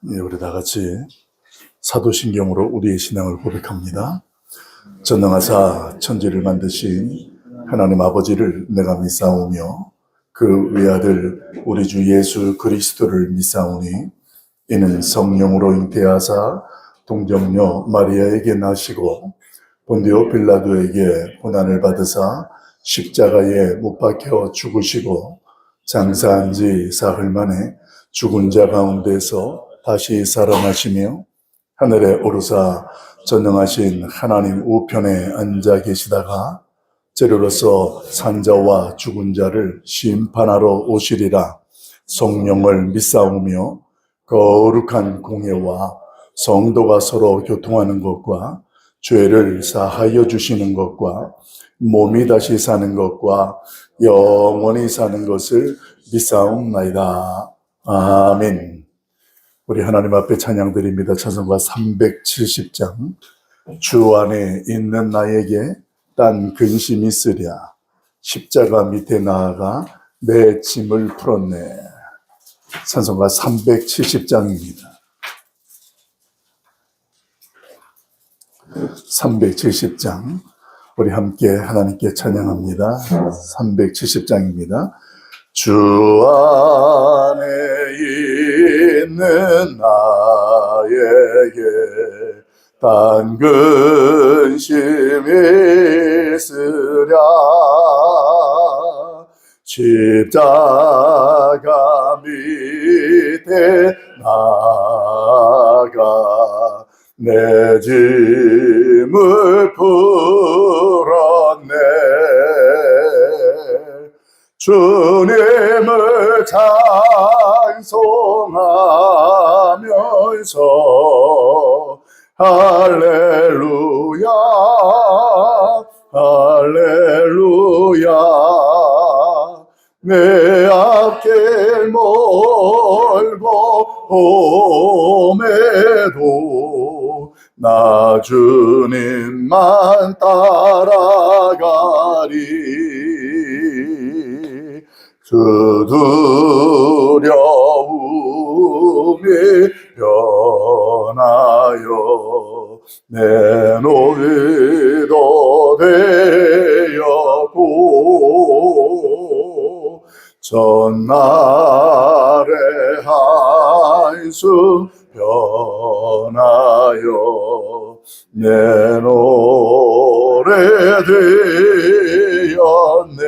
우리 다 같이 사도신경으로 우리의 신앙을 고백합니다. 전능하사 천지를 만드신 하나님 아버지를 내가 믿사오며 그 외아들 우리 주 예수 그리스도를 믿사오니 이는 성령으로 잉태하사 동정녀 마리아에게 나시고 본디오 빌라도에게 고난을 받으사 십자가에 못 박혀 죽으시고 장사한 지 사흘 만에 죽은 자 가운데서 다시 살아나시며 하늘에 오르사 전능하신 하나님 우편에 앉아 계시다가 재료로서 산자와 죽은 자를 심판하러 오시리라. 성령을 믿사오며 거룩한 공예와 성도가 서로 교통하는 것과 죄를 사하여 주시는 것과 몸이 다시 사는 것과 영원히 사는 것을 믿사옵나이다. 아멘. 우리 하나님 앞에 찬양드립니다. 찬송가 370장. 주 안에 있는 나에게 딴 근심이 있으랴. 십자가 밑에 나아가 내 짐을 풀었네. 찬송가 370장입니다. 370장. 우리 함께 하나님께 찬양합니다. 370장입니다. 주 안에 있는 나에게 딴 근심이 있으랴. 십자가 밑에 나아가 내 짐을 풀었네. 주님을 찬송하면서 할렐루야 할렐루야. 내 앞길 멀고 험해도 나 주님만 따라가리. 그 두려움이 변하여 내 노래도 되었고 전날의 한숨 변하여 내 노래 되었네.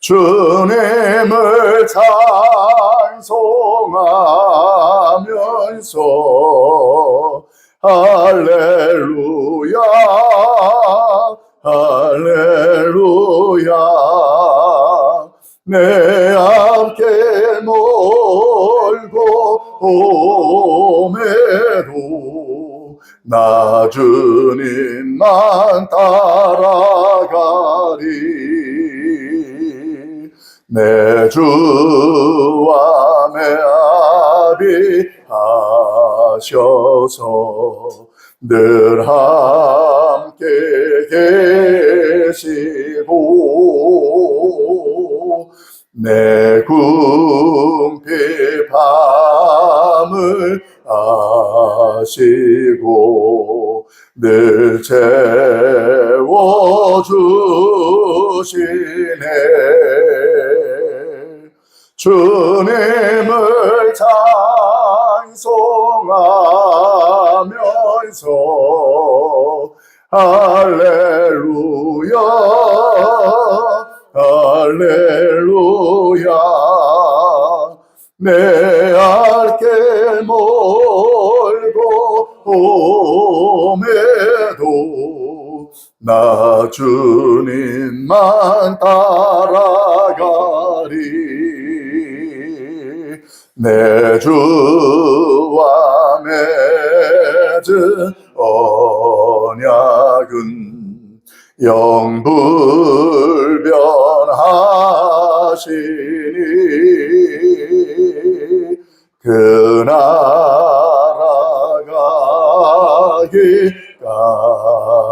주님을 찬송하면서 할렐루야 할렐루야. 내 앞길 멀고 험해도 나 주님만 따라가리. 내 주와 내 아비하셔서 늘 함께 계시고 내 궁핍 밤을 아시고 늘 채워주시네. 주님을 찬송하면서 할렐루야 할렐루야. 내 앞길 멀고 험해도 나 주님만 따라가리. 내 주와 맺은 언약은 영불변하시니 그 나라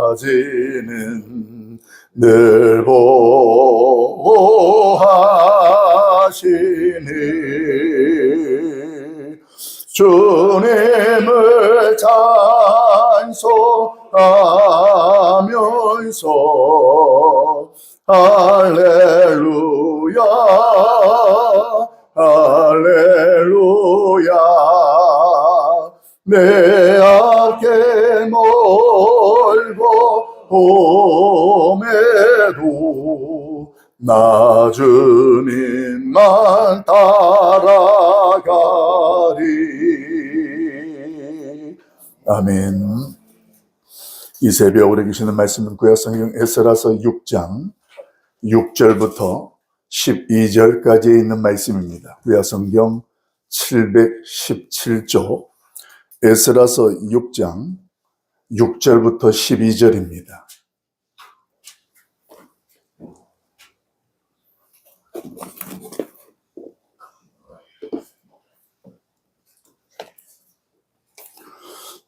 가기까지는 늘 보호하시니 주님을 찬송하면서 할렐루야 할렐루야 내 앞에 멀고 봄에도 나 주님만 따라가리. 아멘. 이 새벽 우리 주시는 말씀은 구약성경 에스라서 6장 6절부터 12절까지에 있는 말씀입니다. 구약성경 717조 에스라서 6장 6절부터 12절입니다.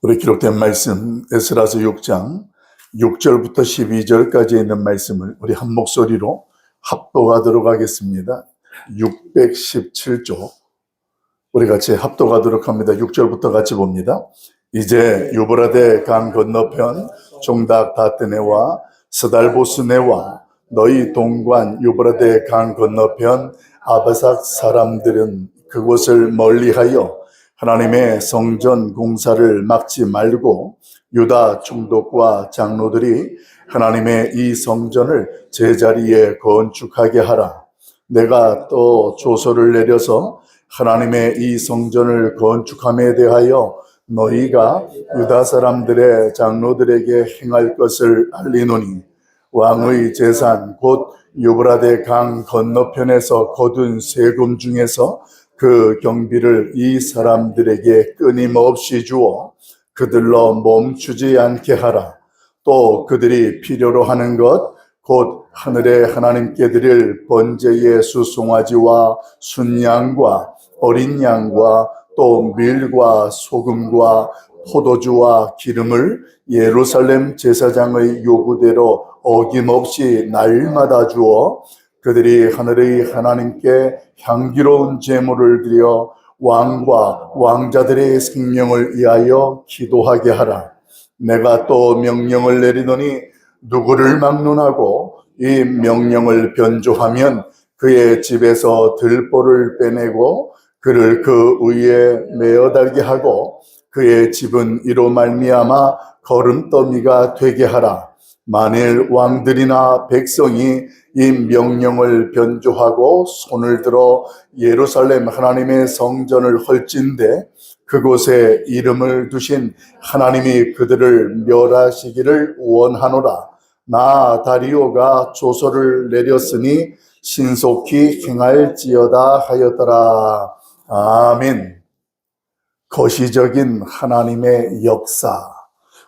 우리 기록된 말씀 에스라서 6장 6절부터 12절까지 있는 말씀을 우리 한 목소리로 합독하도록 하겠습니다. 617조 우리 같이 합독하도록 합니다. 6절부터 같이 봅니다. 이제 유브라데 강 건너편 종닭 다트네와 스달보스네와 너희 동관 유브라데 강 건너편 아바삭 사람들은 그곳을 멀리하여 하나님의 성전 공사를 막지 말고 유다 총독과 장로들이 하나님의 이 성전을 제자리에 건축하게 하라. 내가 또 조서를 내려서 하나님의 이 성전을 건축함에 대하여 너희가 유다 사람들의 장로들에게 행할 것을 알리노니 왕의 재산 곧 유브라데 강 건너편에서 거둔 세금 중에서 그 경비를 이 사람들에게 끊임없이 주어 그들로 멈추지 않게 하라. 또 그들이 필요로 하는 것 곧 하늘의 하나님께 드릴 번제의 수송아지와 순양과 어린 양과 또 밀과 소금과 포도주와 기름을 예루살렘 제사장의 요구대로 어김없이 날마다 주어 그들이 하늘의 하나님께 향기로운 제물을 드려 왕과 왕자들의 생명을 위하여 기도하게 하라. 내가 또 명령을 내리더니 누구를 막론하고 이 명령을 변조하면 그의 집에서 들보를 빼내고 그를 그 위에 메어 달게 하고 그의 집은 이로 말미암아 거름더미가 되게 하라. 만일 왕들이나 백성이 이 명령을 변조하고 손을 들어 예루살렘 하나님의 성전을 헐진대 그곳에 이름을 두신 하나님이 그들을 멸하시기를 원하노라. 나 다리오가 조서를 내렸으니 신속히 행할지어다 하였더라. 아멘. 거시적인 하나님의 역사.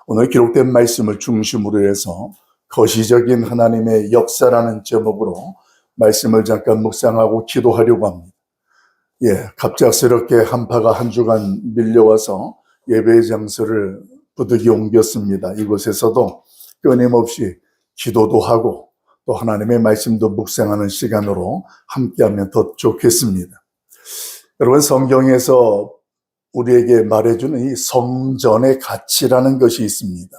오늘 기록된 말씀을 중심으로 해서 거시적인 하나님의 역사라는 제목으로 말씀을 잠깐 묵상하고 기도하려고 합니다. 갑작스럽게 한파가 한 주간 밀려와서 예배 장소를 부득이 옮겼습니다. 이곳에서도 끊임없이 기도도 하고 또 하나님의 말씀도 묵상하는 시간으로 함께하면 더 좋겠습니다. 여러분, 성경에서 우리에게 말해주는 이 성전의 가치라는 것이 있습니다.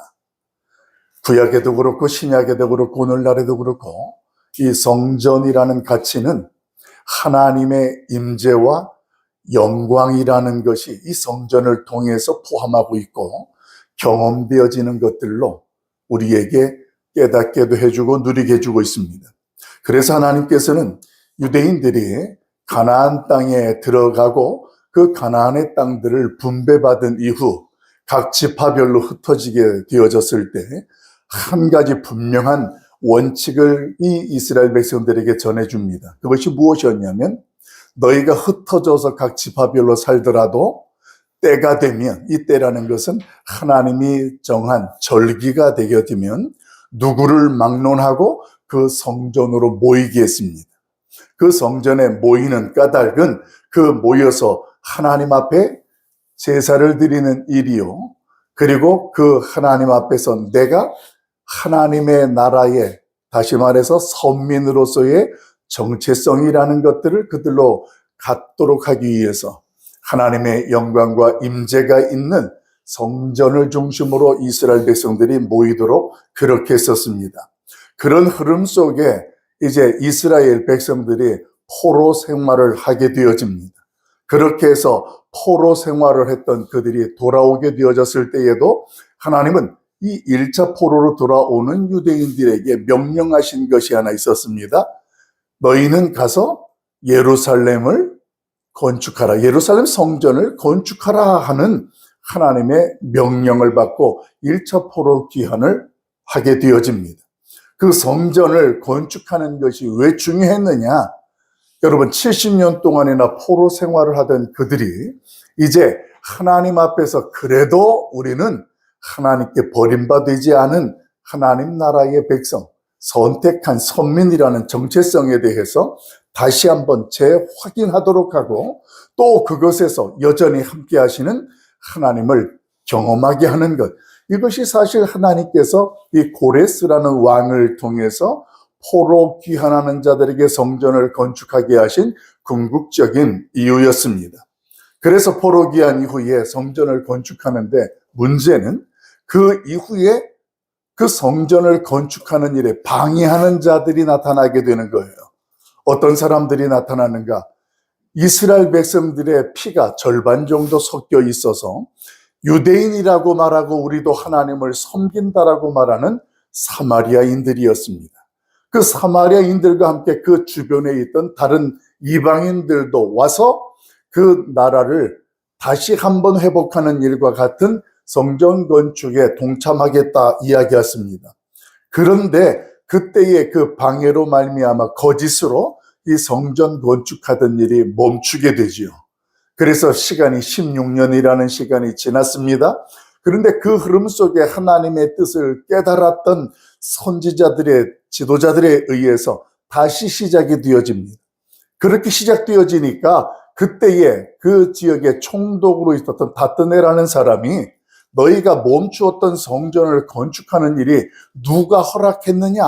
구약에도 그렇고 신약에도 그렇고 오늘날에도 그렇고 이 성전이라는 가치는 하나님의 임재와 영광이라는 것이 이 성전을 통해서 포함하고 있고 경험되어지는 것들로 우리에게 깨닫게도 해주고 누리게 해주고 있습니다. 그래서 하나님께서는 유대인들이 가나안 땅에 들어가고 그 가나안의 땅들을 분배받은 이후 각 지파별로 흩어지게 되어졌을 때 한 가지 분명한 원칙을 이 이스라엘 백성들에게 전해줍니다. 그것이 무엇이었냐면 너희가 흩어져서 각 지파별로 살더라도 때가 되면, 이 때라는 것은 하나님이 정한 절기가 되게 되면 누구를 막론하고 그 성전으로 모이게 했습니다. 그 성전에 모이는 까닭은 그 모여서 하나님 앞에 제사를 드리는 일이요, 그리고 그 하나님 앞에서 내가 하나님의 나라에, 다시 말해서 선민으로서의 정체성이라는 것들을 그들로 갖도록 하기 위해서 하나님의 영광과 임재가 있는 성전을 중심으로 이스라엘 백성들이 모이도록 그렇게 했었습니다. 그런 흐름 속에 이제 이스라엘 백성들이 포로 생활을 하게 되어집니다. 그렇게 해서 포로 생활을 했던 그들이 돌아오게 되어졌을 때에도 하나님은 이 1차 포로로 돌아오는 유대인들에게 명령하신 것이 하나 있었습니다. 너희는 가서 예루살렘을 건축하라. 예루살렘 성전을 건축하라 하는 하나님의 명령을 받고 1차 포로 귀환을 하게 되어집니다. 그 성전을 건축하는 것이 왜 중요했느냐? 여러분 70년 동안이나 포로 생활을 하던 그들이 이제 하나님 앞에서 그래도 우리는 하나님께 버림받지 않은 하나님 나라의 백성, 선택한 선민이라는 정체성에 대해서 다시 한번 재확인하도록 하고 또 그것에서 여전히 함께 하시는 하나님을 경험하게 하는 것. 이것이 사실 하나님께서 이 고레스라는 왕을 통해서 포로 귀환하는 자들에게 성전을 건축하게 하신 궁극적인 이유였습니다. 그래서 포로 귀환 이후에 성전을 건축하는데 문제는 그 이후에 그 성전을 건축하는 일에 방해하는 자들이 나타나게 되는 거예요. 어떤 사람들이 나타나는가? 이스라엘 백성들의 피가 절반 정도 섞여 있어서 유대인이라고 말하고 우리도 하나님을 섬긴다라고 말하는 사마리아인들이었습니다. 그 사마리아인들과 함께 그 주변에 있던 다른 이방인들도 와서 그 나라를 다시 한번 회복하는 일과 같은 성전 건축에 동참하겠다 이야기했습니다. 그런데 그때의 그 방해로 말미암아 거짓으로 이 성전 건축하던 일이 멈추게 되지요. 그래서 시간이 16년이라는 시간이 지났습니다. 그런데 그 흐름 속에 하나님의 뜻을 깨달았던 선지자들의 지도자들에 의해서 다시 시작이 되어집니다. 그렇게 시작되어지니까 그때에 그 지역에 총독으로 있었던 다뜨네라는 사람이 너희가 멈추었던 성전을 건축하는 일이 누가 허락했느냐?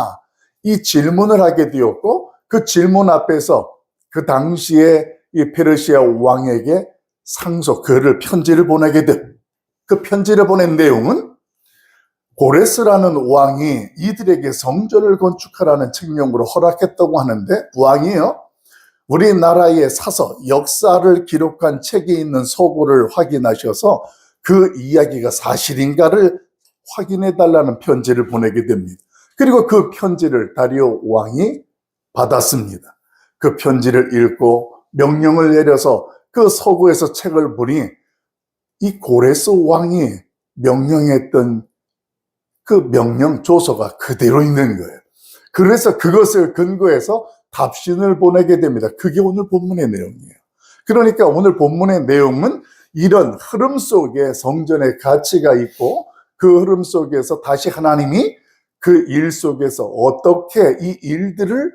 이 질문을 하게 되었고 그 질문 앞에서 그 당시에 이 페르시아 왕에게 상소, 편지를 보내게 돼. 그 편지를 보낸 내용은 고레스라는 왕이 이들에게 성전을 건축하라는 칙령으로 허락했다고 하는데 왕이요, 우리나라의 사서, 역사를 기록한 책에 있는 서고를 확인하셔서 그 이야기가 사실인가를 확인해 달라는 편지를 보내게 됩니다. 그리고 그 편지를 다리오 왕이 받았습니다. 그 편지를 읽고 명령을 내려서 그 서구에서 책을 보니 이 고레스 왕이 명령했던 그 명령 조서가 그대로 있는 거예요. 그래서 그것을 근거해서 답신을 보내게 됩니다. 그게 오늘 본문의 내용이에요. 그러니까 오늘 본문의 내용은 이런 흐름 속에 성전의 가치가 있고 그 흐름 속에서 다시 하나님이 그 일 속에서 어떻게 이 일들을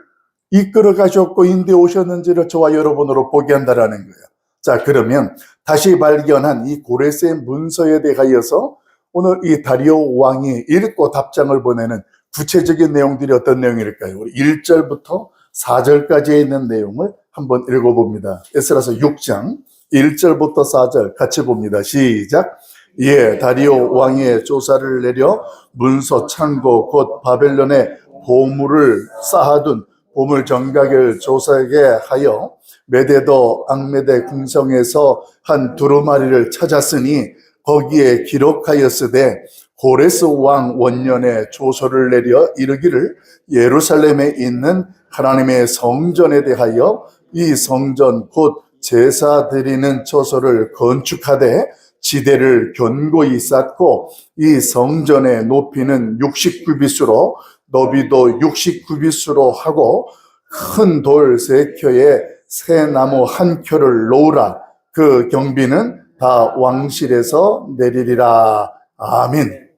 이끌어 가셨고 인도해 오셨는지를 저와 여러분으로 보게 한다라는 거예요. 자, 그러면 다시 발견한 이 고레스의 문서에 대하여서 오늘 이 다리오 왕이 읽고 답장을 보내는 구체적인 내용들이 어떤 내용일까요? 우리 1절부터 4절까지 있는 내용을 한번 읽어봅니다. 에스라서 6장 1절부터 4절 같이 봅니다. 시작. 예, 다리오 왕의 조사를 내려 문서 창고 곧 바벨론에 보물을 쌓아둔 보물 정각을 조사하게 하여 메데도 앙메데 궁성에서 한 두루마리를 찾았으니 거기에 기록하였으되 고레스 왕 원년에 조서를 내려 이르기를 예루살렘에 있는 하나님의 성전에 대하여 이 성전 곧 제사 드리는 처소를 건축하되 지대를 견고히 쌓고 이 성전의 높이는 60규빗으로 너비도 60규빗으로 하고 큰 돌 3켜에 새 나무 1켜를 놓으라. 그 경비는 다 왕실에서 내리리라. 아멘.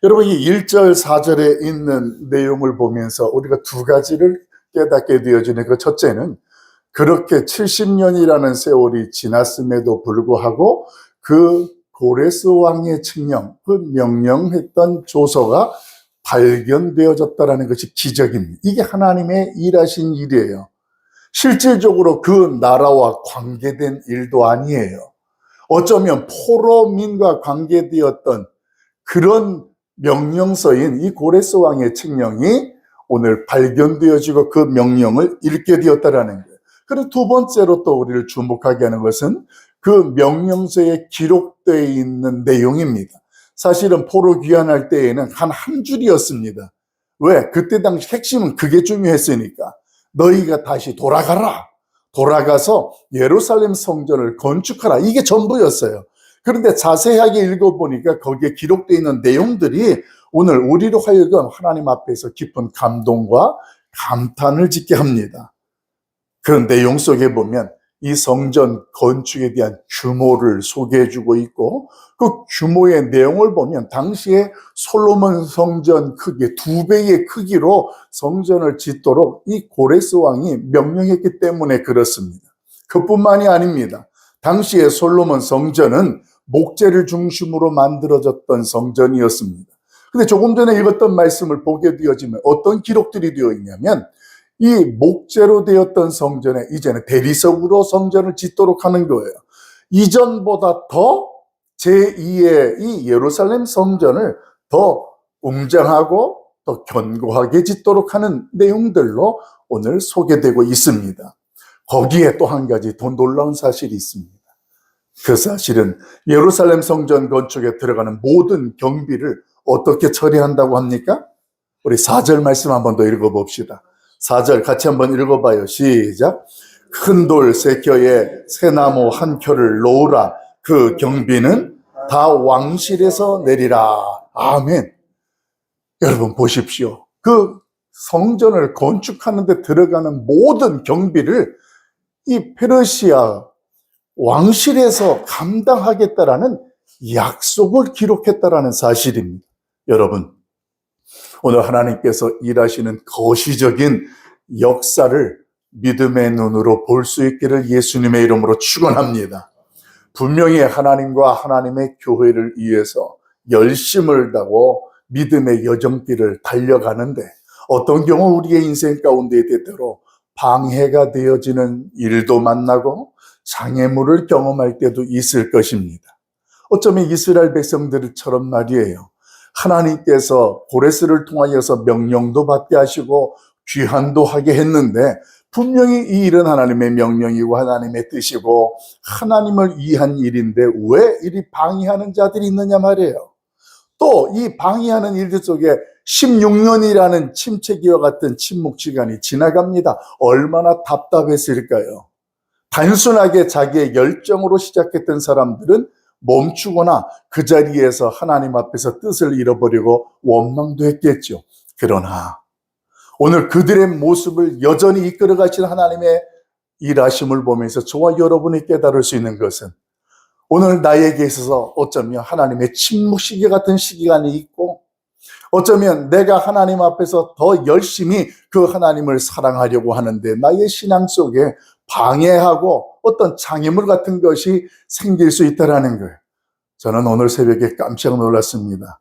여러분, 이 1절 4절에 있는 내용을 보면서 우리가 두 가지를 깨닫게 되어지는 그 첫째는 그렇게 70년이라는 세월이 지났음에도 불구하고 그 고레스 왕의 칙령, 그 명령했던 조서가 발견되어졌다는 것이 기적입니다. 이게 하나님의 일하신 일이에요. 실질적으로 그 나라와 관계된 일도 아니에요. 어쩌면 포로민과 관계되었던 그런 명령서인 이 고레스 왕의 책령이 오늘 발견되어지고 그 명령을 읽게 되었다라는 거예요. 그리고 두 번째로 또 우리를 주목하게 하는 것은 그 명령서에 기록되어 있는 내용입니다. 사실은 포로 귀환할 때에는 한 줄이었습니다. 왜? 그때 당시 핵심은 그게 중요했으니까. 너희가 다시 돌아가라. 돌아가서 예루살렘 성전을 건축하라. 이게 전부였어요. 그런데 자세하게 읽어보니까 거기에 기록되어 있는 내용들이 오늘 우리로 하여금 하나님 앞에서 깊은 감동과 감탄을 짓게 합니다. 그런 내용 속에 보면 이 성전 건축에 대한 규모를 소개해주고 있고 그 규모의 내용을 보면 당시에 솔로몬 성전 크기 2배의 크기로 성전을 짓도록 이 고레스 왕이 명령했기 때문에 그렇습니다. 그뿐만이 아닙니다. 당시에 솔로몬 성전은 목재를 중심으로 만들어졌던 성전이었습니다. 근데 조금 전에 읽었던 말씀을 보게 되어지면 어떤 기록들이 되어 있냐면 이 목재로 되었던 성전에 이제는 대리석으로 성전을 짓도록 하는 거예요. 이전보다 더 제2의 이 예루살렘 성전을 더 웅장하고 더 견고하게 짓도록 하는 내용들로 오늘 소개되고 있습니다. 거기에 또 한 가지 더 놀라운 사실이 있습니다. 그 사실은 예루살렘 성전 건축에 들어가는 모든 경비를 어떻게 처리한다고 합니까? 우리 4절 말씀 한번 더 읽어봅시다. 4절 같이 한번 읽어봐요. 시작. 큰 돌 3켜에 새나무 1켜를 놓으라. 그 경비는 다 왕실에서 내리라. 아멘. 여러분 보십시오. 그 성전을 건축하는 데 들어가는 모든 경비를 이 페르시아 왕실에서 감당하겠다라는 약속을 기록했다라는 사실입니다. 여러분, 오늘 하나님께서 일하시는 거시적인 역사를 믿음의 눈으로 볼 수 있기를 예수님의 이름으로 축원합니다. 분명히 하나님과 하나님의 교회를 위해서 열심을 다하고 믿음의 여정길을 달려가는데 어떤 경우 우리의 인생 가운데 때때로 방해가 되어지는 일도 만나고 장애물을 경험할 때도 있을 것입니다. 어쩌면 이스라엘 백성들처럼 말이에요. 하나님께서 고레스를 통하여서 명령도 받게 하시고 귀환도 하게 했는데 분명히 이 일은 하나님의 명령이고 하나님의 뜻이고 하나님을 위한 일인데 왜 이리 방해하는 자들이 있느냐 말이에요. 또 이 방해하는 일들 속에 16년이라는 침체기와 같은 침묵 시간이 지나갑니다. 얼마나 답답했을까요? 단순하게 자기의 열정으로 시작했던 사람들은 멈추거나 그 자리에서 하나님 앞에서 뜻을 잃어버리고 원망도 했겠죠. 그러나 오늘 그들의 모습을 여전히 이끌어 가신 하나님의 일하심을 보면서 저와 여러분이 깨달을 수 있는 것은 오늘 나에게 있어서 어쩌면 하나님의 침묵 시기 같은 시기간이 있고 어쩌면 내가 하나님 앞에서 더 열심히 그 하나님을 사랑하려고 하는데 나의 신앙 속에 방해하고 어떤 장애물 같은 것이 생길 수 있다는 거예요. 저는 오늘 새벽에 깜짝 놀랐습니다.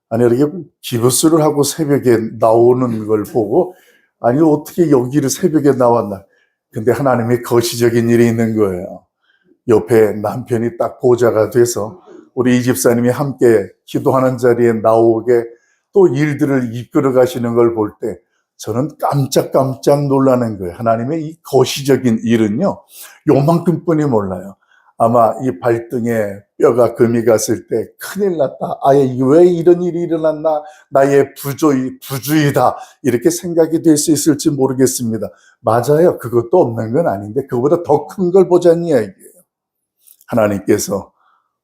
아니 이렇게 기부스를 하고 새벽에 나오는 걸 보고 아니 어떻게 여기를 새벽에 나왔나. 근데 하나님의 거시적인 일이 있는 거예요. 옆에 남편이 딱 보좌가 돼서 우리 이 집사님이 함께 기도하는 자리에 나오게 또 일들을 이끌어 가시는 걸 볼 때 저는 깜짝 놀라는 거예요. 하나님의 이 거시적인 일은요, 요만큼뿐이 몰라요. 아마 이 발등에 뼈가 금이 갔을 때 큰일 났다. 아예 왜 이런 일이 일어났나? 나의 부주의다. 이렇게 생각이 될 수 있을지 모르겠습니다. 맞아요. 그것도 없는 건 아닌데 그거보다 더 큰 걸 보자는 이야기예요. 하나님께서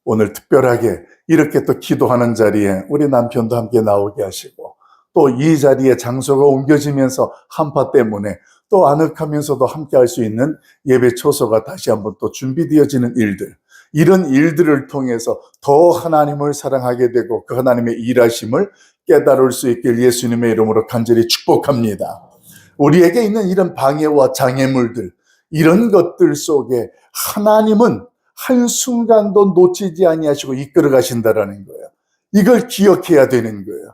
오늘 특별하게 이렇게 또 기도하는 자리에 우리 남편도 함께 나오게 하시고 또 이 자리에 장소가 옮겨지면서 한파 때문에 또 아늑하면서도 함께 할 수 있는 예배 초소가 다시 한번 또 준비되어지는 일들, 이런 일들을 통해서 더 하나님을 사랑하게 되고 그 하나님의 일하심을 깨달을 수 있길 예수님의 이름으로 간절히 축복합니다. 우리에게 있는 이런 방해와 장애물들, 이런 것들 속에 하나님은 한순간도 놓치지 아니하시고 이끌어 가신다라는 거예요. 이걸 기억해야 되는 거예요.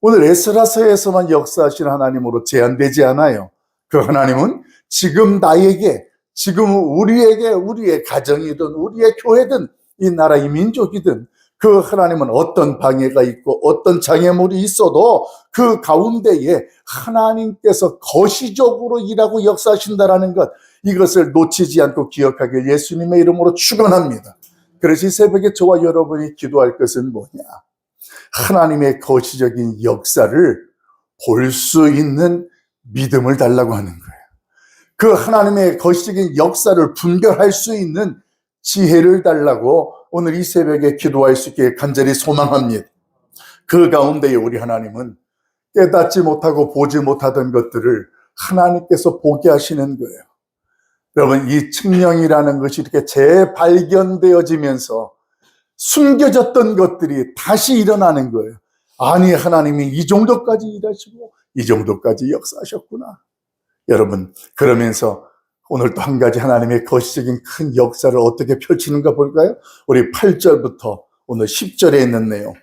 오늘 에스라서에서만 역사하시는 하나님으로 제한되지 않아요. 그 하나님은 지금 나에게, 지금 우리에게, 우리의 가정이든 우리의 교회든 이 나라 이 민족이든 그 하나님은 어떤 방해가 있고 어떤 장애물이 있어도 그 가운데에 하나님께서 거시적으로 일하고 역사하신다라는 것, 이것을 놓치지 않고 기억하길 예수님의 이름으로 축원합니다. 그래서 이 새벽에 저와 여러분이 기도할 것은 뭐냐? 하나님의 거시적인 역사를 볼 수 있는 믿음을 달라고 하는 거예요. 그 하나님의 거시적인 역사를 분별할 수 있는 지혜를 달라고 오늘 이 새벽에 기도할 수 있게 간절히 소망합니다. 그 가운데에 우리 하나님은 깨닫지 못하고 보지 못하던 것들을 하나님께서 보게 하시는 거예요. 여러분, 이 측령이라는 것이 이렇게 재발견되어지면서 숨겨졌던 것들이 다시 일어나는 거예요. 아니, 하나님이 이 정도까지 일하시고 이 정도까지 역사하셨구나. 여러분, 그러면서 오늘 또 한 가지 하나님의 거시적인 큰 역사를 어떻게 펼치는가 볼까요? 우리 8절부터 오늘 10절에 있는 내용,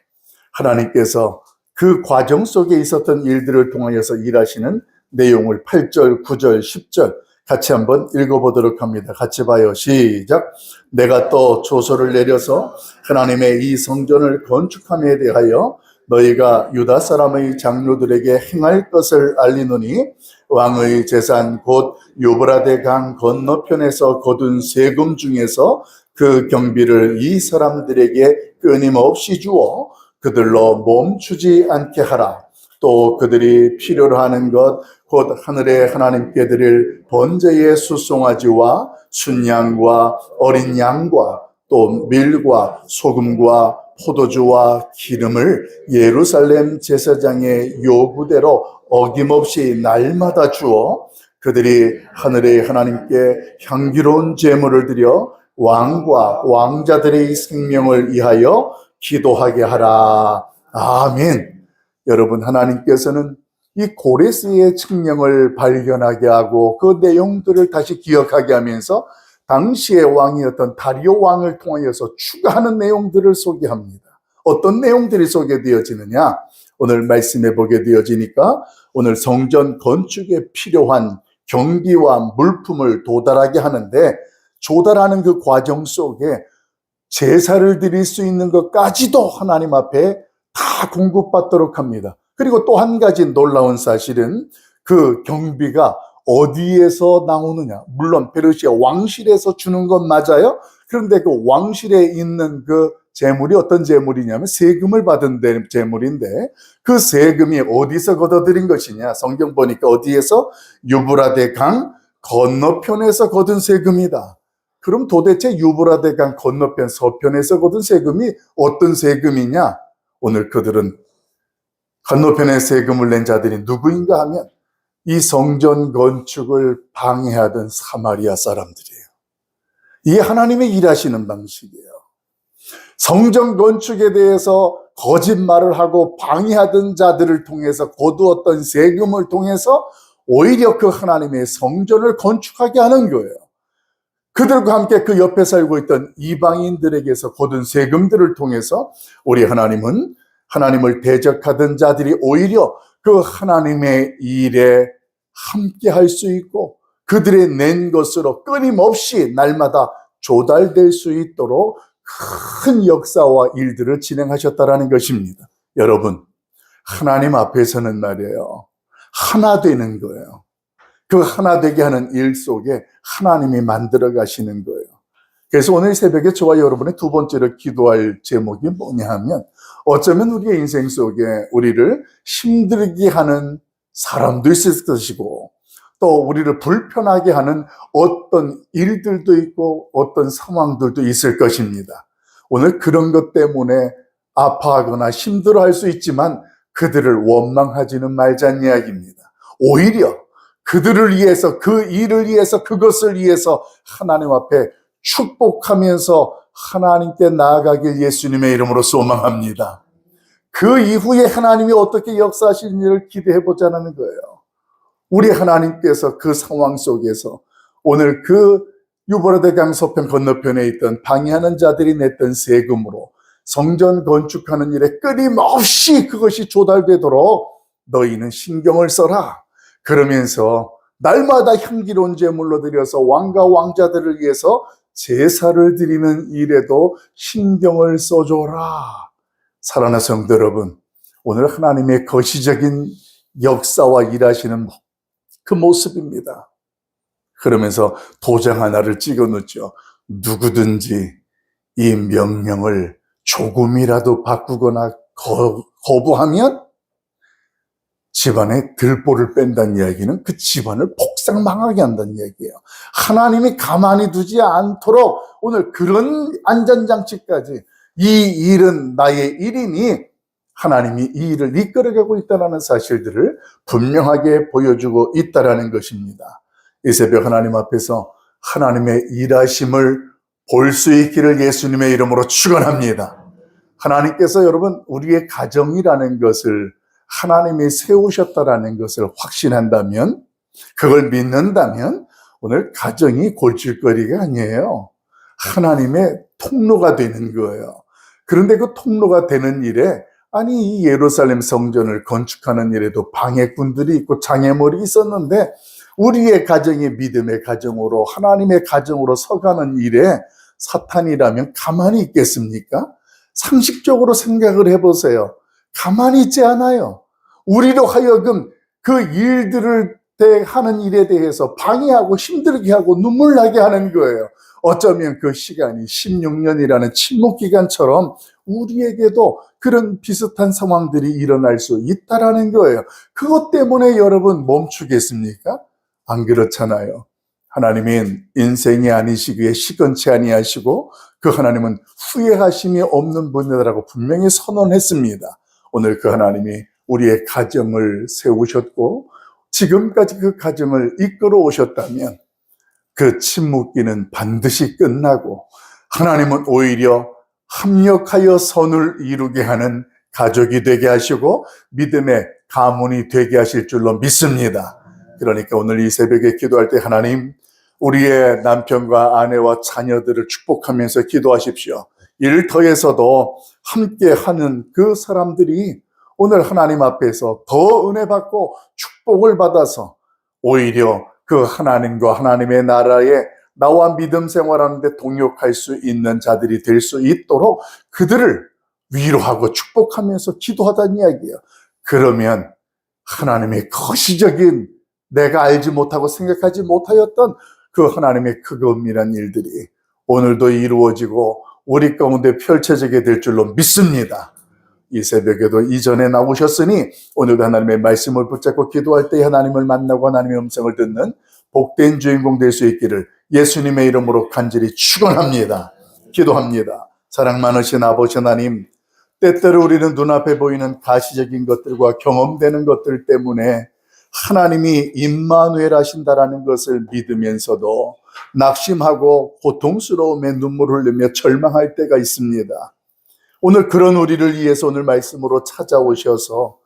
하나님께서 그 과정 속에 있었던 일들을 통하여서 일하시는 내용을 8절, 9절, 10절 같이 한번 읽어보도록 합니다. 같이 봐요. 시작. 내가 또 조서를 내려서 하나님의 이 성전을 건축함에 대하여 너희가 유다 사람의 장로들에게 행할 것을 알리노니 왕의 재산 곧 유브라데 강 건너편에서 거둔 세금 중에서 그 경비를 이 사람들에게 끊임없이 주어 그들로 멈추지 않게 하라. 또 그들이 필요로 하는 것 곧 하늘의 하나님께 드릴 번제의 수송아지와 순양과 어린 양과 또 밀과 소금과 포도주와 기름을 예루살렘 제사장의 요구대로 어김없이 날마다 주어 그들이 하늘의 하나님께 향기로운 제물을 드려 왕과 왕자들의 생명을 위하여 기도하게 하라. 아멘. 여러분, 하나님께서는 이 고레스의 측령을 발견하게 하고 그 내용들을 다시 기억하게 하면서 당시의 왕이었던 다리오 왕을 통하여서 추가하는 내용들을 소개합니다. 어떤 내용들이 소개되어지느냐? 오늘 말씀해 보게 되어지니까 오늘 성전 건축에 필요한 경비와 물품을 도달하게 하는데, 조달하는 그 과정 속에 제사를 드릴 수 있는 것까지도 하나님 앞에 다 공급받도록 합니다. 그리고 또 한 가지 놀라운 사실은 그 경비가 어디에서 나오느냐. 물론 페르시아 왕실에서 주는 건 맞아요. 그런데 그 왕실에 있는 그 재물이 어떤 재물이냐면 세금을 받은 재물인데, 그 세금이 어디서 걷어들인 것이냐. 성경 보니까 어디에서? 유브라데 강 건너편에서 거둔 세금이다. 그럼 도대체 유브라데 강 건너편 서편에서 거둔 세금이 어떤 세금이냐? 오늘 그들은 건너편에 세금을 낸 자들이 누구인가 하면 이 성전 건축을 방해하던 사마리아 사람들이에요. 이게 하나님의 일하시는 방식이에요. 성전 건축에 대해서 거짓말을 하고 방해하던 자들을 통해서 거두었던 세금을 통해서 오히려 그 하나님의 성전을 건축하게 하는 거예요. 그들과 함께 그 옆에 살고 있던 이방인들에게서 거둔 세금들을 통해서 우리 하나님은 하나님을 대적하던 자들이 오히려 그 하나님의 일에 함께 할 수 있고 그들의 낸 것으로 끊임없이 날마다 조달될 수 있도록 큰 역사와 일들을 진행하셨다라는 것입니다. 여러분, 하나님 앞에서는 말이에요, 하나 되는 거예요. 그 하나 되게 하는 일 속에 하나님이 만들어 가시는 거예요. 그래서 오늘 새벽에 저와 여러분의 두 번째로 기도할 제목이 뭐냐 하면, 어쩌면 우리의 인생 속에 우리를 힘들게 하는 사람도 있을 것이고 또 우리를 불편하게 하는 어떤 일들도 있고 어떤 상황들도 있을 것입니다. 오늘 그런 것 때문에 아파하거나 힘들어할 수 있지만 그들을 원망하지는 말자는 이야기입니다. 오히려 그들을 위해서, 그 일을 위해서, 그것을 위해서 하나님 앞에 축복하면서 하나님께 나아가길 예수님의 이름으로 소망합니다. 그 이후에 하나님이 어떻게 역사하시는지를 기대해 보자는 거예요. 우리 하나님께서 그 상황 속에서 오늘 그 유브라데 강 서편 건너편에 있던 방해하는 자들이 냈던 세금으로 성전 건축하는 일에 끊임없이 그것이 조달되도록 너희는 신경을 써라. 그러면서 날마다 향기로운 제물로 드려서 왕과 왕자들을 위해서 제사를 드리는 일에도 신경을 써줘라. 사랑하는 성도 여러분, 오늘 하나님의 거시적인 역사와 일하시는 그 모습입니다. 그러면서 도장 하나를 찍어 놓죠. 누구든지 이 명령을 조금이라도 바꾸거나 거부하면 집안에 들보를 뺀다는 이야기는 그 집안을 폭삭 망하게 한다는 이야기예요. 하나님이 가만히 두지 않도록 오늘 그런 안전장치까지, 이 일은 나의 일이니 하나님이 이 일을 이끌어가고 있다는 사실들을 분명하게 보여주고 있다는 것입니다. 이 새벽 하나님 앞에서 하나님의 일하심을 볼 수 있기를 예수님의 이름으로 축원합니다. 하나님께서 여러분 우리의 가정이라는 것을 하나님이 세우셨다라는 것을 확신한다면, 그걸 믿는다면 오늘 가정이 골칫거리가 아니에요. 하나님의 통로가 되는 거예요. 그런데 그 통로가 되는 일에, 아니 이 예루살렘 성전을 건축하는 일에도 방해꾼들이 있고 장애물이 있었는데 우리의 가정이 믿음의 가정으로, 하나님의 가정으로 서가는 일에 사탄이라면 가만히 있겠습니까? 상식적으로 생각을 해보세요. 가만히 있지 않아요. 우리로 하여금 그 일들을 하는 일에 대해서 방해하고 힘들게 하고 눈물 나게 하는 거예요. 어쩌면 그 시간이 16년이라는 침묵 기간처럼 우리에게도 그런 비슷한 상황들이 일어날 수 있다라는 거예요. 그것 때문에 여러분 멈추겠습니까? 안 그렇잖아요. 하나님은 인생이 아니시기에 시건치 아니하시고 그 하나님은 후회하심이 없는 분이라고 분명히 선언했습니다. 오늘 그 하나님이 우리의 가정을 세우셨고 지금까지 그 가정을 이끌어 오셨다면 그 침묵기는 반드시 끝나고 하나님은 오히려 합력하여 선을 이루게 하는 가족이 되게 하시고 믿음의 가문이 되게 하실 줄로 믿습니다. 그러니까 오늘 이 새벽에 기도할 때 하나님, 우리의 남편과 아내와 자녀들을 축복하면서 기도하십시오. 이를 더해서도 함께 하는 그 사람들이 오늘 하나님 앞에서 더 은혜 받고 축복을 받아서 오히려 그 하나님과 하나님의 나라에 나와 믿음 생활하는데 동역할 수 있는 자들이 될 수 있도록 그들을 위로하고 축복하면서 기도하다는 이야기예요. 그러면 하나님의 거시적인, 내가 알지 못하고 생각하지 못하였던 그 하나님의 크고 은밀한 일들이 오늘도 이루어지고 우리 가운데 펼쳐지게 될 줄로 믿습니다. 이 새벽에도 이전에 나오셨으니 오늘도 하나님의 말씀을 붙잡고 기도할 때 하나님을 만나고 하나님의 음성을 듣는 복된 주인공 될 수 있기를 예수님의 이름으로 간절히 축원합니다. 기도합니다. 사랑 많으신 아버지 하나님, 때때로 우리는 눈앞에 보이는 가시적인 것들과 경험되는 것들 때문에 하나님이 임마누엘 하신다라는 것을 믿으면서도 낙심하고 고통스러움에 눈물 흘리며 절망할 때가 있습니다. 오늘 그런 우리를 위해서 오늘 말씀으로 찾아오셔서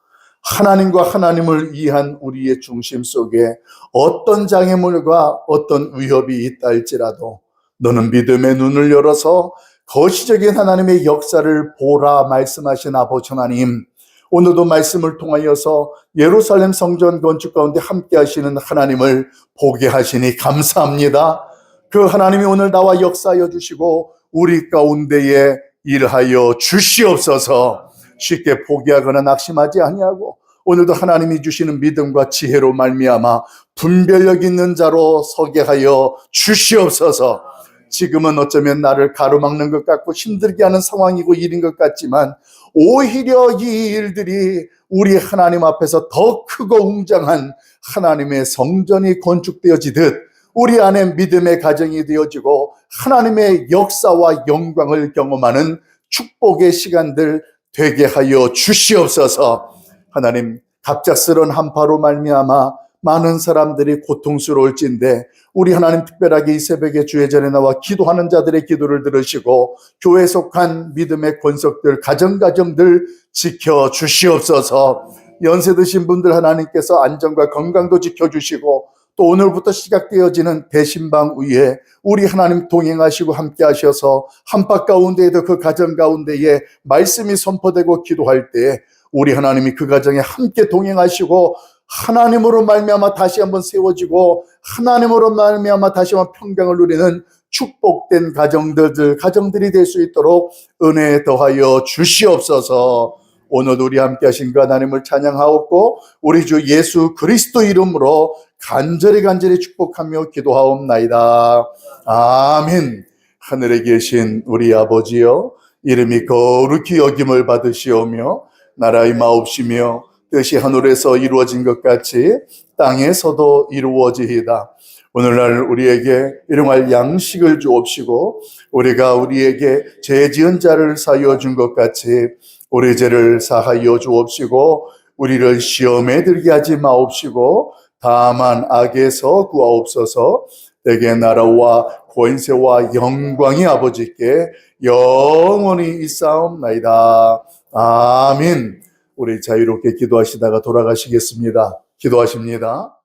하나님과 하나님을 위한 우리의 중심 속에 어떤 장애물과 어떤 위협이 있다 할지라도 너는 믿음의 눈을 열어서 거시적인 하나님의 역사를 보라 말씀하신 아버지 하나님, 오늘도 말씀을 통하여서 예루살렘 성전 건축 가운데 함께 하시는 하나님을 보게 하시니 감사합니다. 그 하나님이 오늘 나와 역사하여 주시고 우리 가운데에 일하여 주시옵소서. 쉽게 포기하거나 낙심하지 아니하고 오늘도 하나님이 주시는 믿음과 지혜로 말미암아 분별력 있는 자로 서게 하여 주시옵소서. 지금은 어쩌면 나를 가로막는 것 같고 힘들게 하는 상황이고 일인 것 같지만 오히려 이 일들이 우리 하나님 앞에서 더 크고 웅장한 하나님의 성전이 건축되어지듯 우리 안에 믿음의 가정이 되어지고 하나님의 역사와 영광을 경험하는 축복의 시간들 되게 하여 주시옵소서. 하나님, 갑작스러운 한파로 말미암아 많은 사람들이 고통스러울진데 우리 하나님 특별하게 이 새벽에 주의 전에 나와 기도하는 자들의 기도를 들으시고 교회에 속한 믿음의 권속들, 가정들 지켜주시옵소서. 연세 드신 분들 하나님께서 안전과 건강도 지켜주시고 또 오늘부터 시작되어지는 대신방 위에 우리 하나님 동행하시고 함께 하셔서 한파 가운데에도 그 가정 가운데에 말씀이 선포되고 기도할 때 우리 하나님이 그 가정에 함께 동행하시고 하나님으로 말미암아 다시 한번 세워지고 하나님으로 말미암아 다시 한번 평강을 누리는 축복된 가정들이 될 수 있도록 은혜 더하여 주시옵소서. 오늘 우리 함께 하신 그 하나님을 찬양하옵고 우리 주 예수 그리스도 이름으로 간절히 축복하며 기도하옵나이다. 아멘. 하늘에 계신 우리 아버지여, 이름이 거룩히 여김을 받으시오며 나라의 마옵시며 뜻이 하늘에서 이루어진 것 같이 땅에서도 이루어지이다. 오늘날 우리에게 일용할 양식을 주옵시고 우리가 우리에게 죄 지은 자를 사하여 준 것 같이 우리 죄를 사하여 주옵시고 우리를 시험에 들게 하지 마옵시고 다만 악에서 구하옵소서. 내게 나라와 권세와 영광이 아버지께 영원히 있사옵나이다. 아멘. 우리 자유롭게 기도하시다가 돌아가시겠습니다. 기도하십니다.